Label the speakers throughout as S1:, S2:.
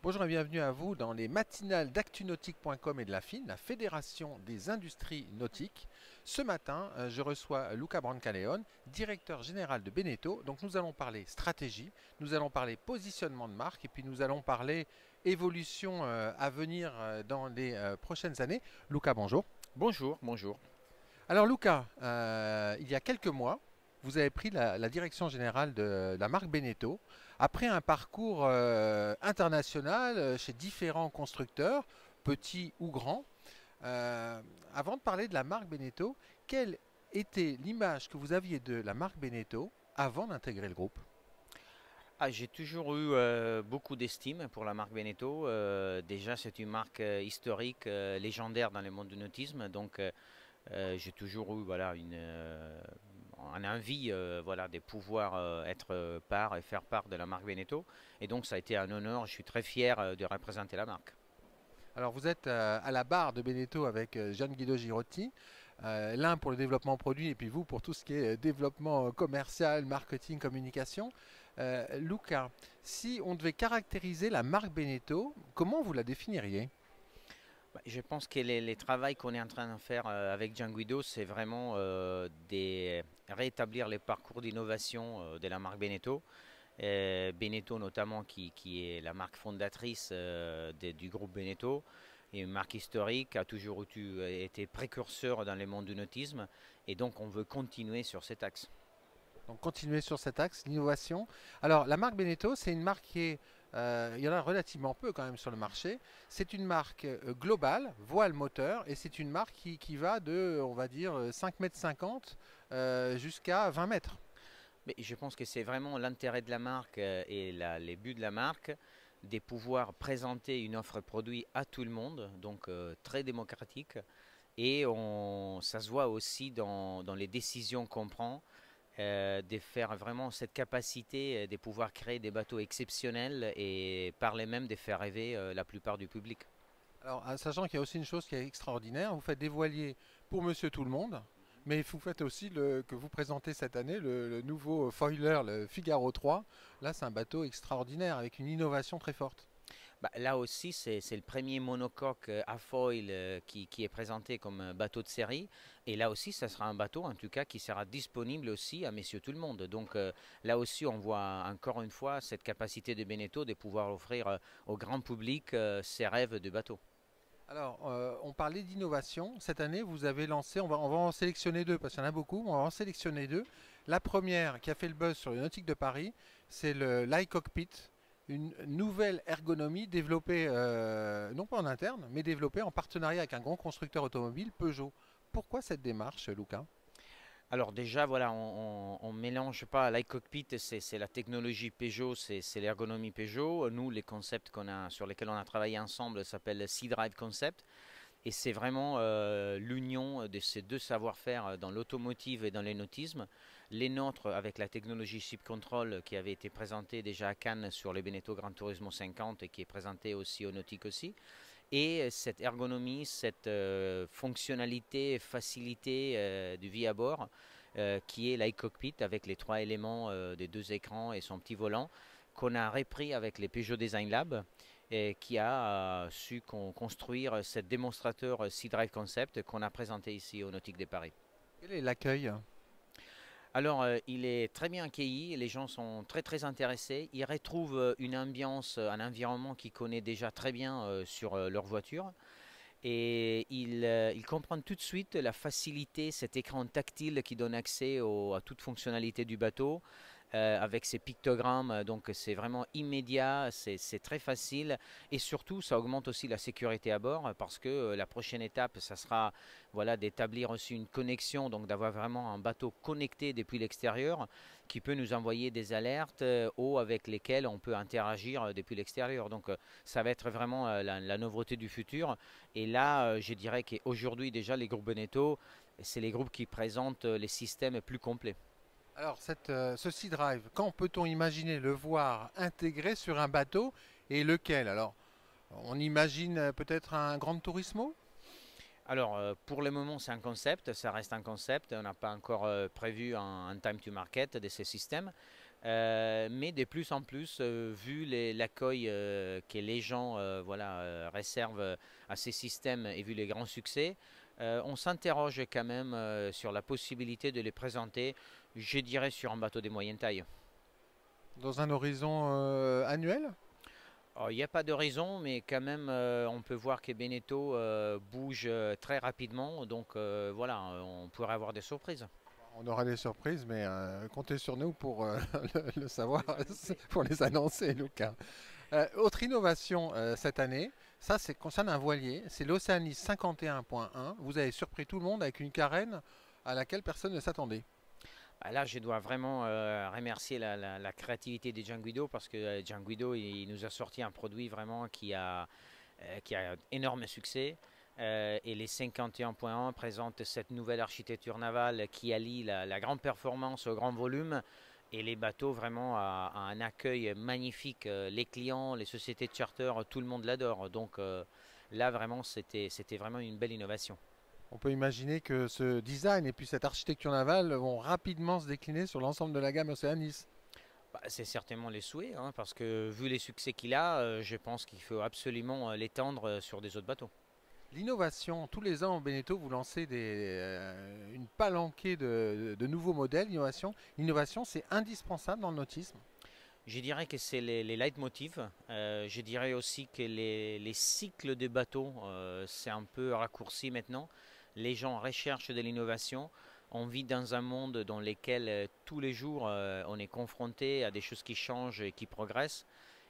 S1: Bonjour et bienvenue à vous dans les matinales d'actunautique.com et de la FIN, la Fédération des industries nautiques. Ce matin, je reçois Luca Brancaleone, directeur général de Beneteau. Donc nous allons parler stratégie, nous allons parler positionnement de marque et puis nous allons parler évolution à venir dans les prochaines années. Luca, bonjour.
S2: Bonjour, bonjour.
S1: Alors Luca, il y a quelques mois, vous avez pris la direction générale de la marque Beneteau après un parcours international chez différents constructeurs, petits ou grands. Avant de parler de la marque Beneteau, quelle était l'image que vous aviez de la marque Beneteau avant d'intégrer le groupe?
S2: J'ai toujours eu beaucoup d'estime pour la marque Beneteau. Déjà, c'est une marque historique, légendaire dans le monde du nautisme. Donc, j'ai toujours eu voilà, une envie voilà, de pouvoir être part et faire part de la marque Beneteau. Et donc, ça a été un honneur. Je suis très fier de représenter la marque.
S1: Alors vous êtes à la barre de Beneteau avec Gian Guido Girotti, l'un pour le développement produit et puis vous pour tout ce qui est développement commercial, marketing, communication. Luca, si on devait caractériser la marque Beneteau, comment vous la définiriez?
S2: Je pense que les travaux qu'on est en train de faire avec Gian Guido, c'est vraiment de rétablir les parcours d'innovation de la marque Beneteau. Beneteau notamment qui est la marque fondatrice du groupe Beneteau, et une marque historique, a toujours été précurseur dans le monde du nautisme, et donc on veut continuer sur cet axe.
S1: Donc continuer sur cet axe, l'innovation. Alors la marque Beneteau, c'est une marque qui est, il y en a relativement peu quand même sur le marché. C'est une marque globale, voile moteur, et c'est une marque qui va de, on va dire, 5,50 m jusqu'à 20 mètres.
S2: Mais je pense que c'est vraiment l'intérêt de la marque et les buts de la marque de pouvoir présenter une offre produit à tout le monde, donc très démocratique. Et ça se voit aussi dans les décisions qu'on prend, de faire vraiment cette capacité de pouvoir créer des bateaux exceptionnels et par les mêmes de faire rêver la plupart du public.
S1: Alors, sachant qu'il y a aussi une chose qui est extraordinaire, vous faites des voiliers pour Monsieur Tout le Monde, mais vous faites aussi que vous présentez cette année le nouveau foiler, le Figaro 3. Là, c'est un bateau extraordinaire avec une innovation très forte.
S2: Bah, là aussi, c'est le premier monocoque à foil qui est présenté comme un bateau de série. Et là aussi, ça sera un bateau, en tout cas, qui sera disponible aussi à Messieurs Tout le Monde. Donc là aussi, on voit encore une fois cette capacité de Beneteau de pouvoir offrir au grand public ses rêves de bateau.
S1: Alors, on parlait d'innovation. Cette année, vous avez lancé, on va en sélectionner deux parce qu'il y en a beaucoup, on va en sélectionner deux. La première qui a fait le buzz sur le Nautique de Paris, c'est le l'iCockpit, une nouvelle ergonomie développée, non pas en interne, mais développée en partenariat avec un grand constructeur automobile, Peugeot. Pourquoi cette démarche, Luca?
S2: Alors déjà, voilà, on mélange pas l'iCockpit, c'est la technologie Peugeot, c'est l'ergonomie Peugeot. Nous, les concepts sur lesquels on a travaillé ensemble s'appellent Sea Drive Concept. Et c'est vraiment l'union de ces deux savoir-faire dans l'automotive et dans l'énautisme. Les nôtres avec la technologie Ship Control qui avait été présentée déjà à Cannes sur les Beneteau Gran Turismo 50 et qui est présentée aussi au Nautique aussi. Et cette ergonomie, cette fonctionnalité, facilité de vie à bord qui est l'iCockpit avec les trois éléments des deux écrans et son petit volant qu'on a repris avec les Peugeot Design Lab et qui a su construire ce démonstrateur Sea Drive Concept qu'on a présenté ici au Nautique de Paris.
S1: Quel est l'accueil?
S2: Alors, il est très bien accueilli, les gens sont très très intéressés, ils retrouvent une ambiance, un environnement qu'ils connaissent déjà très bien sur leur voiture. Et ils comprennent tout de suite la facilité, cet écran tactile qui donne accès à toute fonctionnalité du bateau, avec ces pictogrammes. Donc c'est vraiment immédiat, c'est très facile. Et surtout, ça augmente aussi la sécurité à bord parce que la prochaine étape, ça sera voilà, d'établir aussi une connexion, donc d'avoir vraiment un bateau connecté depuis l'extérieur qui peut nous envoyer des alertes ou avec lesquelles on peut interagir depuis l'extérieur. Donc ça va être vraiment la nouveauté du futur. Et là, je dirais qu'aujourd'hui déjà, les groupes Beneteau, c'est les groupes qui présentent les systèmes plus complets.
S1: Alors, ce Sea Drive, quand peut-on imaginer le voir intégré sur un bateau et lequel? Alors, on imagine peut-être un Grand Turismo?
S2: Alors, pour le moment, c'est un concept, ça reste un concept. On n'a pas encore prévu un time to market de ces systèmes. Mais de plus en plus, vu l'accueil que les gens voilà, réservent à ces systèmes et vu les grands succès, on s'interroge quand même sur la possibilité de les présenter, je dirais, sur un bateau de moyenne taille.
S1: Dans un horizon annuel?
S2: Alors, il n'y a pas de raison, mais quand même, on peut voir que Beneteau bouge très rapidement, donc voilà, on pourrait avoir des surprises.
S1: On aura des surprises, mais comptez sur nous pour le savoir, pour les annoncer, Lucas. Autre innovation cette année, ça c'est concerne un voilier, c'est l'Oceanis 51.1. Vous avez surpris tout le monde avec une carène à laquelle personne ne s'attendait.
S2: Bah, là, je dois vraiment remercier la créativité de Gianguido parce que Gianguido, il nous a sorti un produit vraiment qui a énorme succès. Et les 51.1 présentent cette nouvelle architecture navale qui allie la grande performance au grand volume et les bateaux vraiment à un accueil magnifique. Les clients, les sociétés de charter, tout le monde l'adore. Donc là, vraiment, c'était vraiment une belle innovation.
S1: On peut imaginer que ce design et puis cette architecture navale vont rapidement se décliner sur l'ensemble de la gamme Oceanis.
S2: Bah, c'est certainement les souhaits, hein, parce que vu les succès qu'il a, je pense qu'il faut absolument l'étendre sur des autres bateaux.
S1: L'innovation, tous les ans au Beneteau, vous lancez une palanquée de nouveaux modèles d'innovation. L'innovation, c'est indispensable dans le nautisme.
S2: Je dirais que c'est les leitmotifs. Je dirais aussi que les cycles de bateaux, c'est un peu raccourci maintenant. Les gens recherchent de l'innovation. On vit dans un monde dans lequel tous les jours on est confronté à des choses qui changent et qui progressent.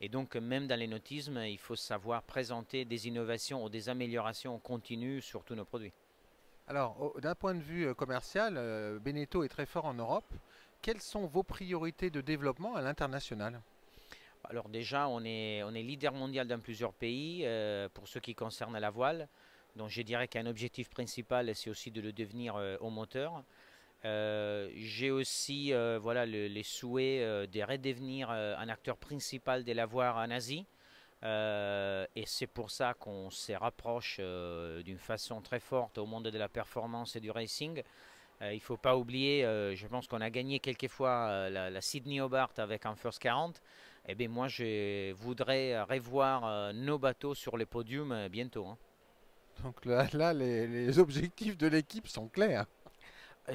S2: Et donc même dans les nautismes, il faut savoir présenter des innovations ou des améliorations continues sur tous nos produits.
S1: Alors, d'un point de vue commercial, Beneteau est très fort en Europe. Quelles sont vos priorités de développement à l'international?
S2: Alors déjà, on est leader mondial dans plusieurs pays pour ce qui concerne la voile. Donc je dirais qu'un objectif principal, c'est aussi de le devenir au moteur. J'ai aussi voilà, les souhaits de redevenir un acteur principal de la voile en Asie. Et c'est pour ça qu'on se rapproche d'une façon très forte au monde de la performance et du racing. Il ne faut pas oublier, je pense qu'on a gagné quelques fois la Sydney Hobart avec un First 40. Eh bien, moi, je voudrais revoir nos bateaux sur les podiums bientôt, hein.
S1: Donc là, les objectifs de l'équipe sont clairs.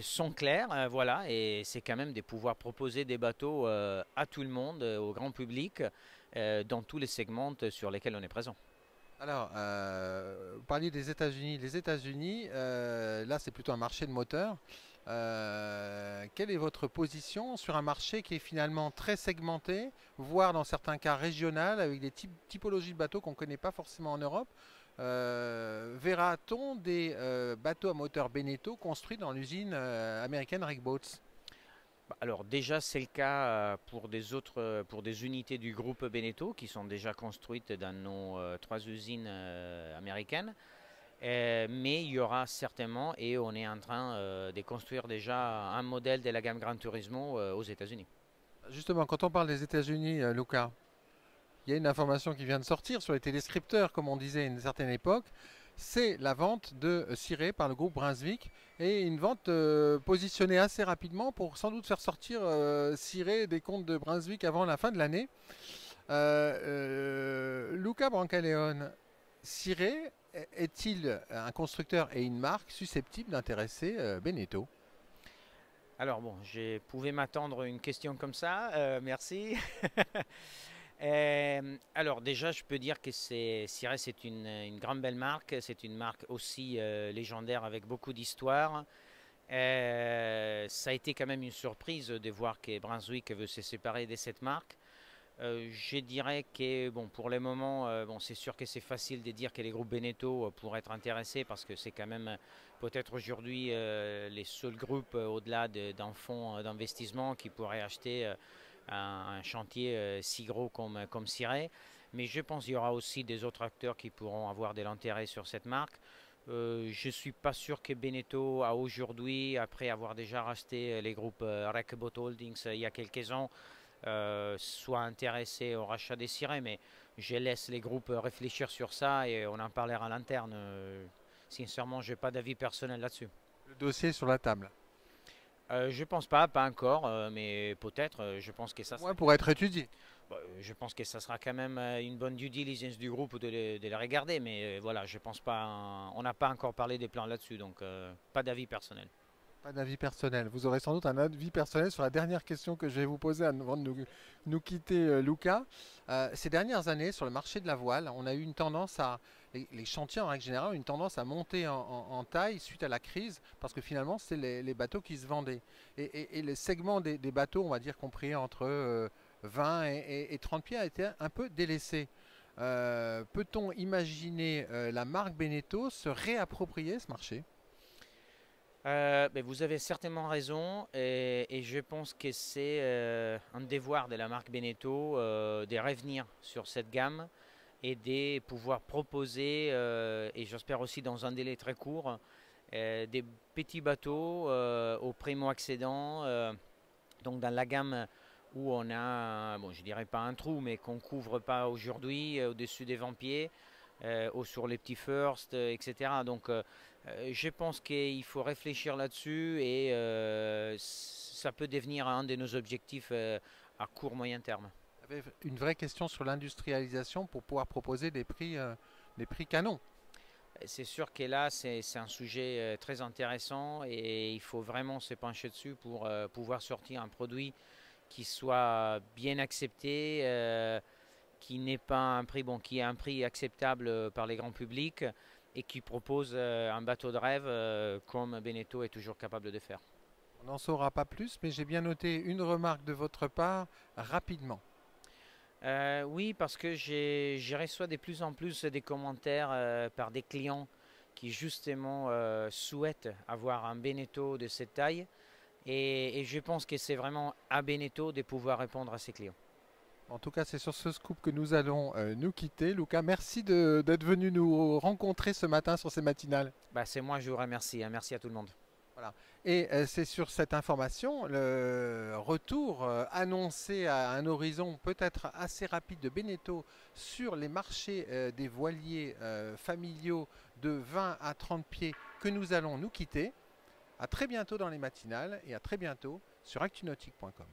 S2: Sont clairs, voilà, et c'est quand même de pouvoir proposer des bateaux à tout le monde, au grand public, dans tous les segments sur lesquels on est présent.
S1: Alors, vous parliez des États-Unis. Les États-Unis, là, c'est plutôt un marché de moteurs. Quelle est votre position sur un marché qui est finalement très segmenté, voire dans certains cas régional, avec des typologies de bateaux qu'on ne connaît pas forcément en Europe? Verra-t-on des bateaux à moteur Beneteau construits dans l'usine américaine Rigboats?
S2: Bah, alors déjà c'est le cas pour des autres, pour des unités du groupe Beneteau qui sont déjà construites dans nos trois usines américaines. Mais il y aura certainement, et on est en train de construire déjà un modèle de la gamme Gran Turismo aux États-Unis.
S1: Justement, quand on parle des États-Unis, Luca, il y a une information qui vient de sortir sur les téléscripteurs, comme on disait à une certaine époque. C'est la vente de Ciré par le groupe Brunswick et une vente positionnée assez rapidement pour sans doute faire sortir Ciré des comptes de Brunswick avant la fin de l'année. Luca Brancaleone, Ciré est-il un constructeur et une marque susceptible d'intéresser Beneteau?
S2: Alors bon, je pouvais m'attendre à une question comme ça, merci. Alors déjà, je peux dire que Ciré, c'est une grande belle marque. C'est une marque aussi légendaire avec beaucoup d'histoire. Ça a été quand même une surprise de voir que Brunswick veut se séparer de cette marque. Je dirais que bon, pour le moment, bon, c'est sûr que c'est facile de dire que les groupes Beneteau pourraient être intéressés parce que c'est quand même peut-être aujourd'hui les seuls groupes au-delà d'un fonds d'investissement qui pourraient acheter un chantier si gros comme Ciré. Mais je pense qu'il y aura aussi des autres acteurs qui pourront avoir de l'intérêt sur cette marque. Je ne suis pas sûr que Beneteau a aujourd'hui, après avoir déjà racheté les groupes Recbot Holdings il y a quelques ans, soit intéressé au rachat des Cirés, mais je laisse les groupes réfléchir sur ça et on en parlera à l'interne. Sincèrement, je n'ai pas d'avis personnel là-dessus.
S1: Le dossier est sur la table.
S2: Je pense pas encore, mais peut-être. Je pense que
S1: Au
S2: ça sera
S1: moins pour être étudié.
S2: je pense que ça sera quand même une bonne due diligence du groupe de les regarder, mais voilà, je pense pas. On n'a pas encore parlé des plans là-dessus, donc pas d'avis personnel.
S1: Pas d'avis personnel. Vous aurez sans doute un avis personnel sur la dernière question que je vais vous poser avant de nous quitter, Luca. Ces dernières années, sur le marché de la voile, on a eu une tendance les chantiers en règle générale, ont une tendance à monter en taille suite à la crise, parce que finalement, c'est les bateaux qui se vendaient. Et le segment des bateaux, on va dire compris entre 20 et 30 pieds, a été un peu délaissé. Peut-on imaginer la marque Beneteau se réapproprier ce marché?
S2: Ben, vous avez certainement raison et je pense que c'est un devoir de la marque Beneteau de revenir sur cette gamme et de pouvoir proposer, et j'espère aussi dans un délai très court, des petits bateaux au primo-accédant, donc dans la gamme où on a, bon, je dirais pas un trou, mais qu'on couvre pas aujourd'hui au-dessus des 20 pieds ou sur les petits first, etc. Donc je pense qu'il faut réfléchir là-dessus et ça peut devenir un de nos objectifs à court moyen terme.
S1: Avait une vraie question sur l'industrialisation pour pouvoir proposer des prix canons.
S2: C'est sûr que là, c'est un sujet très intéressant et il faut vraiment se pencher dessus pour pouvoir sortir un produit qui soit bien accepté, qui n'est pas un prix, bon, qui est un prix acceptable par les grands publics et qui propose un bateau de rêve comme Beneteau est toujours capable de faire.
S1: On n'en saura pas plus, mais j'ai bien noté une remarque de votre part rapidement.
S2: Oui, parce que j'ai reçois de plus en plus des commentaires par des clients qui justement souhaitent avoir un Beneteau de cette taille et je pense que c'est vraiment à Beneteau de pouvoir répondre à ces clients.
S1: En tout cas, c'est sur ce scoop que nous allons nous quitter. Luca, merci d'être venu nous rencontrer ce matin sur ces matinales.
S2: Bah, c'est moi, je vous remercie, hein. Merci à tout le monde.
S1: Voilà. Et c'est sur cette information, le retour annoncé à un horizon peut-être assez rapide de Beneteau sur les marchés des voiliers familiaux de 20 à 30 pieds que nous allons nous quitter. À très bientôt dans les matinales et à très bientôt sur actunautique.com.